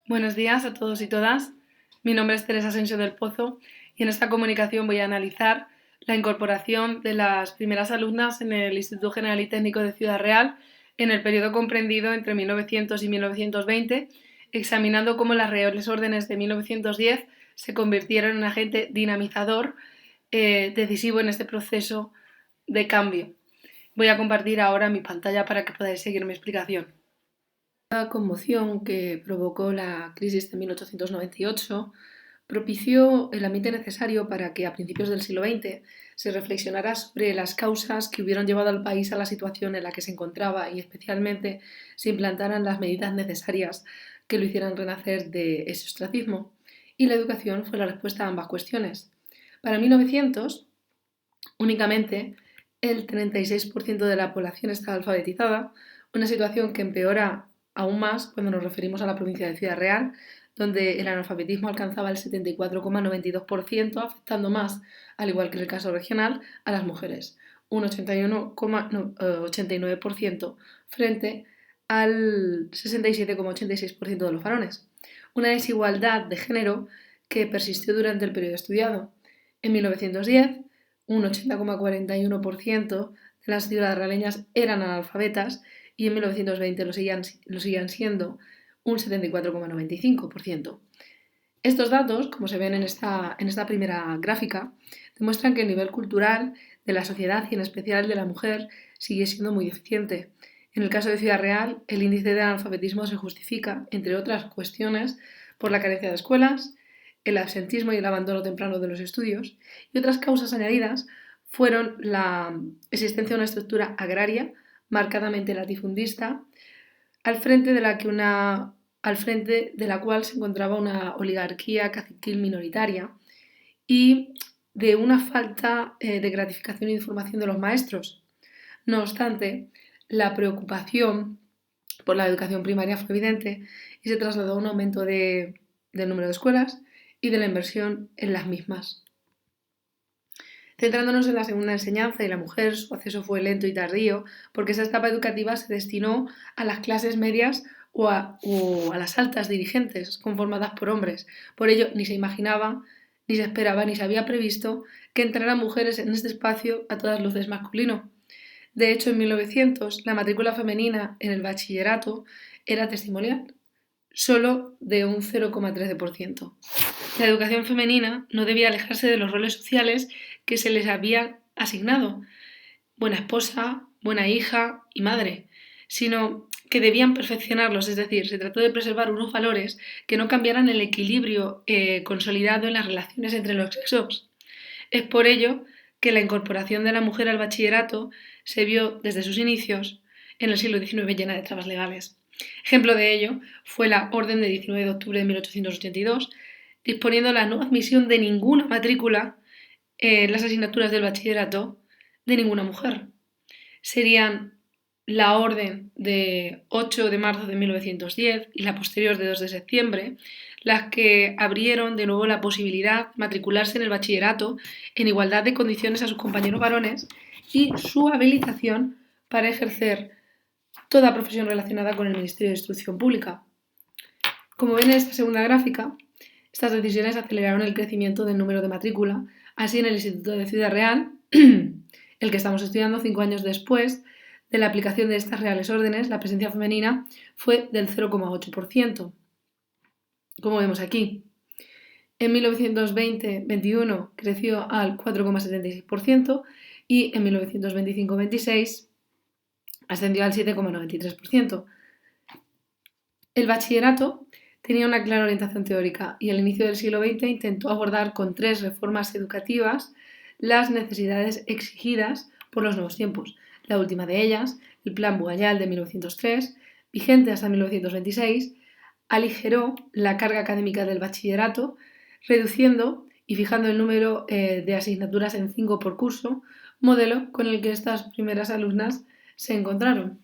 Buenos días a todos y todas. Mi nombre es Teresa Asensio del Pozo y en esta comunicación voy a analizar la incorporación de las primeras alumnas en el Instituto General y Técnico de Ciudad Real en el periodo comprendido entre 1900 y 1920, examinando cómo las Reales Órdenes de 1910 se convirtieron en un agente dinamizador decisivo en este proceso de cambio. Voy a compartir ahora mi pantalla para que podáis seguir mi explicación. La conmoción que provocó la crisis de 1898 propició el ambiente necesario para que a principios del siglo XX se reflexionara sobre las causas que hubieran llevado al país a la situación en la que se encontraba y especialmente se implantaran las medidas necesarias que lo hicieran renacer de ese ostracismo. Y la educación fue la respuesta a ambas cuestiones. Para 1900, únicamente el 36% de la población estaba alfabetizada, una situación que empeora aún más cuando nos referimos a la provincia de Ciudad Real, donde el analfabetismo alcanzaba el 74,92%, afectando más, al igual que en el caso regional, a las mujeres, un 81,89% frente al 67,86% de los varones. Una desigualdad de género que persistió durante el periodo estudiado. En 1910, un 80,41% de las ciudades realeñas eran analfabetas y en 1920 lo seguían siendo un 74,95%. Estos datos, como se ven en esta primera gráfica, demuestran que el nivel cultural de la sociedad y en especial de la mujer sigue siendo muy deficiente. En el caso de Ciudad Real, el índice de analfabetismo se justifica, entre otras cuestiones, por la carencia de escuelas, el absentismo y el abandono temprano de los estudios, y otras causas añadidas fueron la existencia de una estructura agraria marcadamente latifundista, al frente de la cual se encontraba una oligarquía caciquil minoritaria y de una falta de gratificación e información de los maestros. No obstante, la preocupación por la educación primaria fue evidente y se trasladó a un aumento del número de escuelas y de la inversión en las mismas. Centrándonos en la segunda enseñanza y la mujer, su acceso fue lento y tardío porque esa etapa educativa se destinó a las clases medias o a las altas dirigentes conformadas por hombres. Por ello, ni se imaginaba, ni se esperaba, ni se había previsto que entraran mujeres en este espacio a todas luces masculino. De hecho, en 1900, la matrícula femenina en el bachillerato era testimonial, solo de un 0,13%. La educación femenina no debía alejarse de los roles sociales que se les había asignado, buena esposa, buena hija y madre, sino que debían perfeccionarlos, es decir, se trató de preservar unos valores que no cambiaran el equilibrio consolidado en las relaciones entre los sexos. Es por ello que la incorporación de la mujer al bachillerato se vio desde sus inicios en el siglo XIX llena de trabas legales. Ejemplo de ello fue la Orden de 19 de octubre de 1882, disponiendo la no admisión de ninguna matrícula en las asignaturas del bachillerato de ninguna mujer. Serían la orden de 8 de marzo de 1910 y la posterior de 2 de septiembre las que abrieron de nuevo la posibilidad de matricularse en el bachillerato en igualdad de condiciones a sus compañeros varones y su habilitación para ejercer toda profesión relacionada con el Ministerio de Instrucción Pública. Como ven en esta segunda gráfica, estas decisiones aceleraron el crecimiento del número de matrícula. Así, en el Instituto de Ciudad Real, el que estamos estudiando 5 años después de la aplicación de estas reales órdenes, la presencia femenina fue del 0,8%, como vemos aquí. En 1920-21 creció al 4,76% y en 1925-26 ascendió al 7,93%. El bachillerato tenía una clara orientación teórica y al inicio del siglo XX intentó abordar con 3 reformas educativas las necesidades exigidas por los nuevos tiempos. La última de ellas, el Plan Boayal de 1903, vigente hasta 1926, aligeró la carga académica del bachillerato, reduciendo y fijando el número de asignaturas en 5 por curso, modelo con el que estas primeras alumnas se encontraron.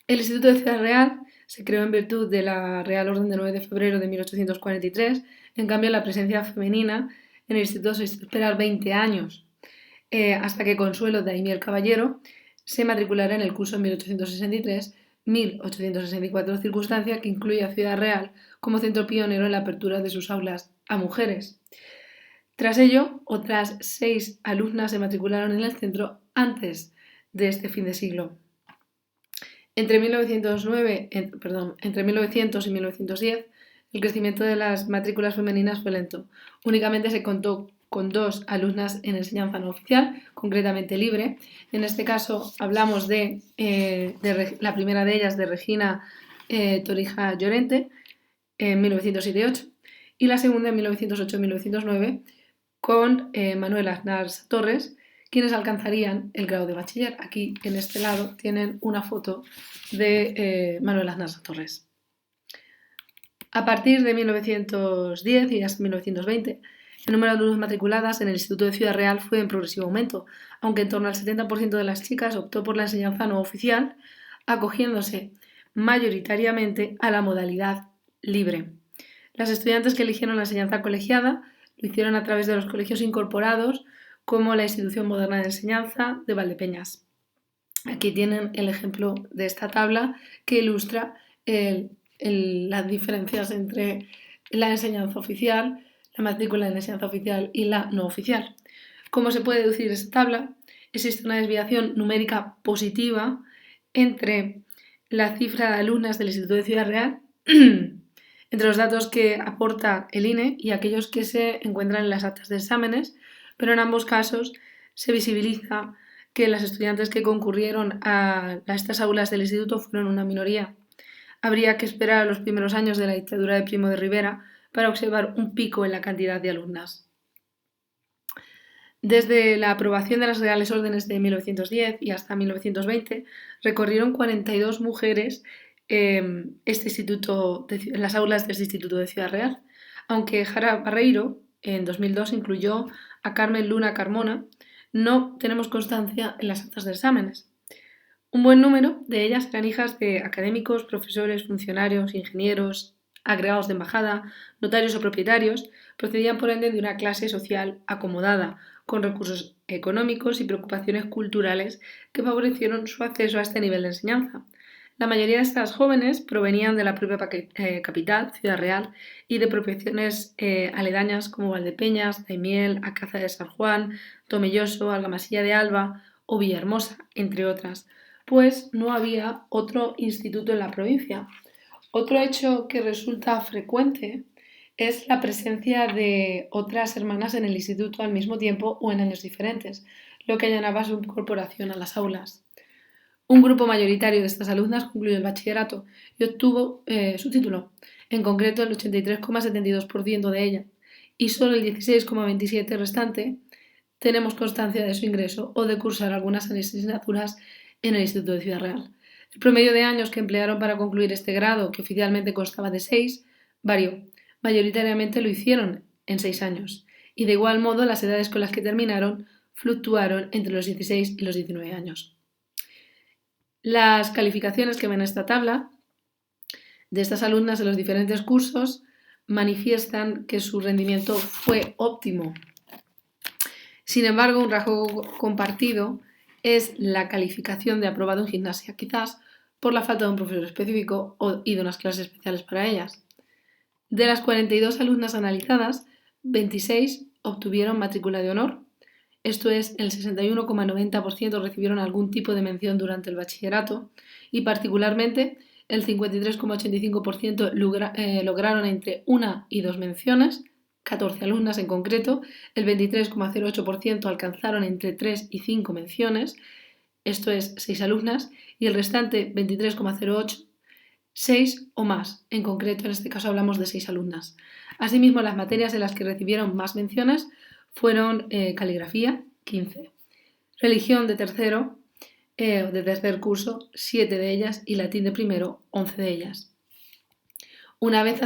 El Instituto de Ciudad Real se creó en virtud de la Real Orden de 9 de febrero de 1843. En cambio, la presencia femenina en el instituto se hizo esperar 20 años, hasta que Consuelo Daimiel Caballero se matriculara en el curso en 1863, 1864, circunstancia que incluye a Ciudad Real como centro pionero en la apertura de sus aulas a mujeres. Tras ello, otras 6 alumnas se matricularon en el centro antes de este fin de siglo. Entre 1900 y 1910, el crecimiento de las matrículas femeninas fue lento. Únicamente se contó con 2 alumnas en enseñanza no oficial, concretamente libre. En este caso hablamos de la primera de ellas, de Regina Torija Llorente, en 1978, y la segunda en 1908-1909, con Manuel Aznar Torres, quienes alcanzarían el grado de bachiller. Aquí en este lado tienen una foto de Manuel Aznar Torres. A partir de 1910 y hasta 1920, el número de alumnos matriculadas en el Instituto de Ciudad Real fue en progresivo aumento, aunque en torno al 70% de las chicas optó por la enseñanza no oficial, acogiéndose mayoritariamente a la modalidad libre. Las estudiantes que eligieron la enseñanza colegiada lo hicieron a través de los colegios incorporados, como la Institución Moderna de Enseñanza de Valdepeñas. Aquí tienen el ejemplo de esta tabla que ilustra las diferencias entre la enseñanza oficial, la matrícula de enseñanza oficial y la no oficial. ¿Cómo se puede deducir esta tabla? Existe una desviación numérica positiva entre la cifra de alumnas del Instituto de Ciudad Real entre los datos que aporta el INE y aquellos que se encuentran en las actas de exámenes, pero en ambos casos se visibiliza que las estudiantes que concurrieron a estas aulas del instituto fueron una minoría. Habría que esperar a los primeros años de la dictadura de Primo de Rivera para observar un pico en la cantidad de alumnas. Desde la aprobación de las Reales Órdenes de 1910 y hasta 1920, recorrieron 42 mujeres en las aulas de este instituto de Ciudad Real, aunque Jara Barreiro en 2002 incluyó a Carmen Luna Carmona, no tenemos constancia en las actas de exámenes. Un buen número de ellas eran hijas de académicos, profesores, funcionarios, ingenieros, agregados de embajada, notarios o propietarios, procedían por ende de una clase social acomodada, con recursos económicos y preocupaciones culturales que favorecieron su acceso a este nivel de enseñanza. La mayoría de estas jóvenes provenían de la propia capital, Ciudad Real, y de poblaciones aledañas como Valdepeñas, Daimiel, Alcázar de San Juan, Tomelloso, Argamasilla de Alba o Villahermosa, entre otras, pues no había otro instituto en la provincia. Otro hecho que resulta frecuente es la presencia de otras hermanas en el instituto al mismo tiempo o en años diferentes, lo que allanaba su incorporación a las aulas. Un grupo mayoritario de estas alumnas concluyó el bachillerato y obtuvo su título, en concreto el 83,72% de ellas, y solo el 16,27% restante tenemos constancia de su ingreso o de cursar algunas asignaturas en el Instituto de Ciudad Real. El promedio de años que emplearon para concluir este grado, que oficialmente constaba de 6, varió. Mayoritariamente lo hicieron en 6 años, y de igual modo las edades con las que terminaron fluctuaron entre los 16 y los 19 años. Las calificaciones que ven en esta tabla de estas alumnas en los diferentes cursos manifiestan que su rendimiento fue óptimo. Sin embargo, un rasgo compartido es la calificación de aprobado en gimnasia, quizás por la falta de un profesor específico y de unas clases especiales para ellas. De las 42 alumnas analizadas, 26 obtuvieron matrícula de honor. Esto es, el 61,90% recibieron algún tipo de mención durante el bachillerato y particularmente el 53,85% lograron entre 1 y 2 menciones, 14 alumnas en concreto, el 23,08% alcanzaron entre 3 y 5 menciones, esto es 6 alumnas, y el restante 23,08%, 6 o más, en concreto en este caso hablamos de 6 alumnas. Asimismo, las materias en las que recibieron más menciones fueron caligrafía, 15, religión de tercer curso, 7 de ellas, y latín de primero, 11 de ellas. Una vez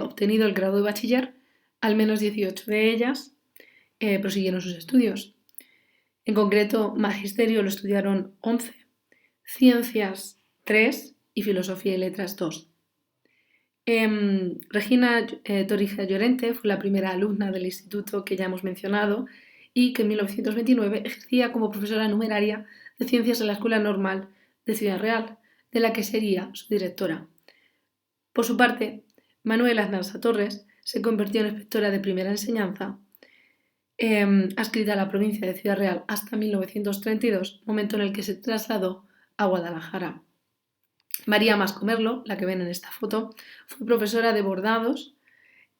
obtenido el grado de bachiller, al menos 18 de ellas prosiguieron sus estudios. En concreto, magisterio lo estudiaron 11, ciencias 3 y filosofía y letras 2. Regina Torija Llorente fue la primera alumna del instituto que ya hemos mencionado y que en 1929 ejercía como profesora numeraria de ciencias en la Escuela Normal de Ciudad Real. de la que sería su directora. Por su parte, Manuela Aznarza Torres se convirtió en inspectora de primera enseñanza, adscrita a la provincia de Ciudad Real hasta 1932, momento en el que se trasladó a Guadalajara. María Mascomerlo, la que ven en esta foto, fue profesora de bordados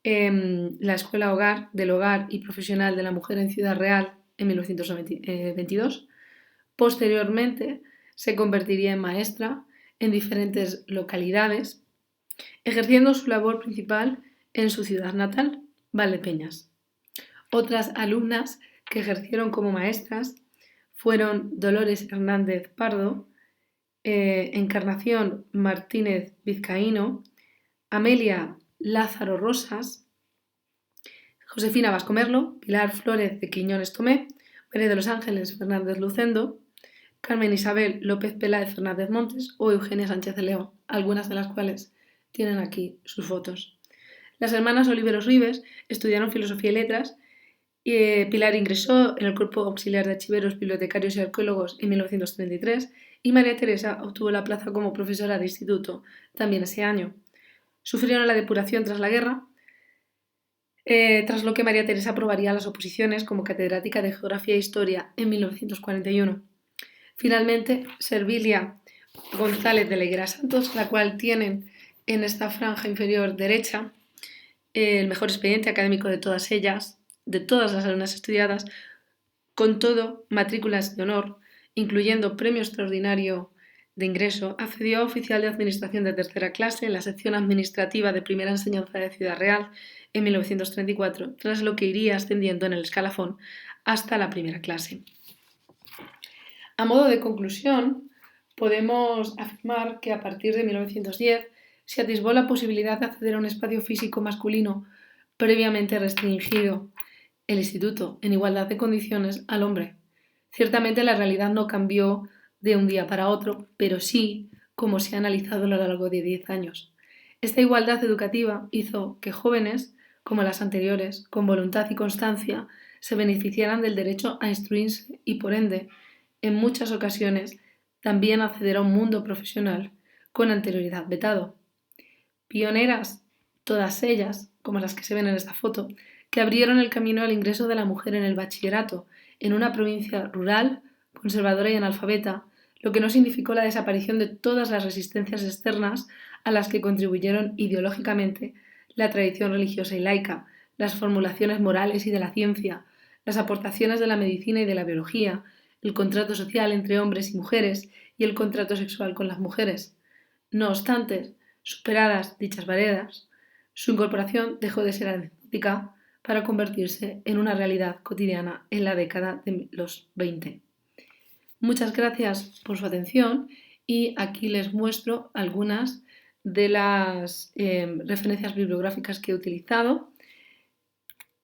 en la Escuela del Hogar y Profesional de la Mujer en Ciudad Real en 1922. Posteriormente se convertiría en maestra en diferentes localidades, ejerciendo su labor principal en su ciudad natal, Valdepeñas. Otras alumnas que ejercieron como maestras fueron Dolores Hernández Pardo, Encarnación Martínez Vizcaíno, Amelia Lázaro Rosas, Josefina Vascomerlo, Pilar Flórez de Quiñones Tomé, María de los Ángeles Fernández Lucendo, Carmen Isabel López Peláez Fernández Montes o Eugenia Sánchez de León, algunas de las cuales tienen aquí sus fotos. Las hermanas Oliveros Ribes estudiaron Filosofía y Letras. Pilar ingresó en el Cuerpo Auxiliar de Archiveros, Bibliotecarios y Arqueólogos en 1933 y María Teresa obtuvo la plaza como profesora de instituto también ese año. Sufrieron la depuración tras la guerra, tras lo que María Teresa aprobaría las oposiciones como catedrática de Geografía e Historia en 1941. Finalmente, Servilia González de la Higuera Santos, la cual tienen en esta franja inferior derecha el mejor expediente académico de todas ellas, de todas las alumnas estudiadas, con todo matrículas de honor, incluyendo premio extraordinario de ingreso, accedió a oficial de administración de tercera clase en la sección administrativa de primera enseñanza de Ciudad Real en 1934, tras lo que iría ascendiendo en el escalafón hasta la primera clase. A modo de conclusión, podemos afirmar que a partir de 1910 se atisbó la posibilidad de acceder a un espacio físico masculino previamente restringido, el instituto, en igualdad de condiciones al hombre. Ciertamente la realidad no cambió de un día para otro, pero sí como se ha analizado a lo largo de 10 años. Esta igualdad educativa hizo que jóvenes, como las anteriores, con voluntad y constancia, se beneficiaran del derecho a instruirse y, por ende, en muchas ocasiones, también acceder a un mundo profesional con anterioridad vetado. Pioneras, todas ellas, como las que se ven en esta foto, que abrieron el camino al ingreso de la mujer en el bachillerato en una provincia rural, conservadora y analfabeta, lo que no significó la desaparición de todas las resistencias externas a las que contribuyeron ideológicamente la tradición religiosa y laica, las formulaciones morales y de la ciencia, las aportaciones de la medicina y de la biología, el contrato social entre hombres y mujeres y el contrato sexual con las mujeres. No obstante, superadas dichas barreras, su incorporación dejó de ser anecdótica para convertirse en una realidad cotidiana en la década de los 20. Muchas gracias por su atención y aquí les muestro algunas de las referencias bibliográficas que he utilizado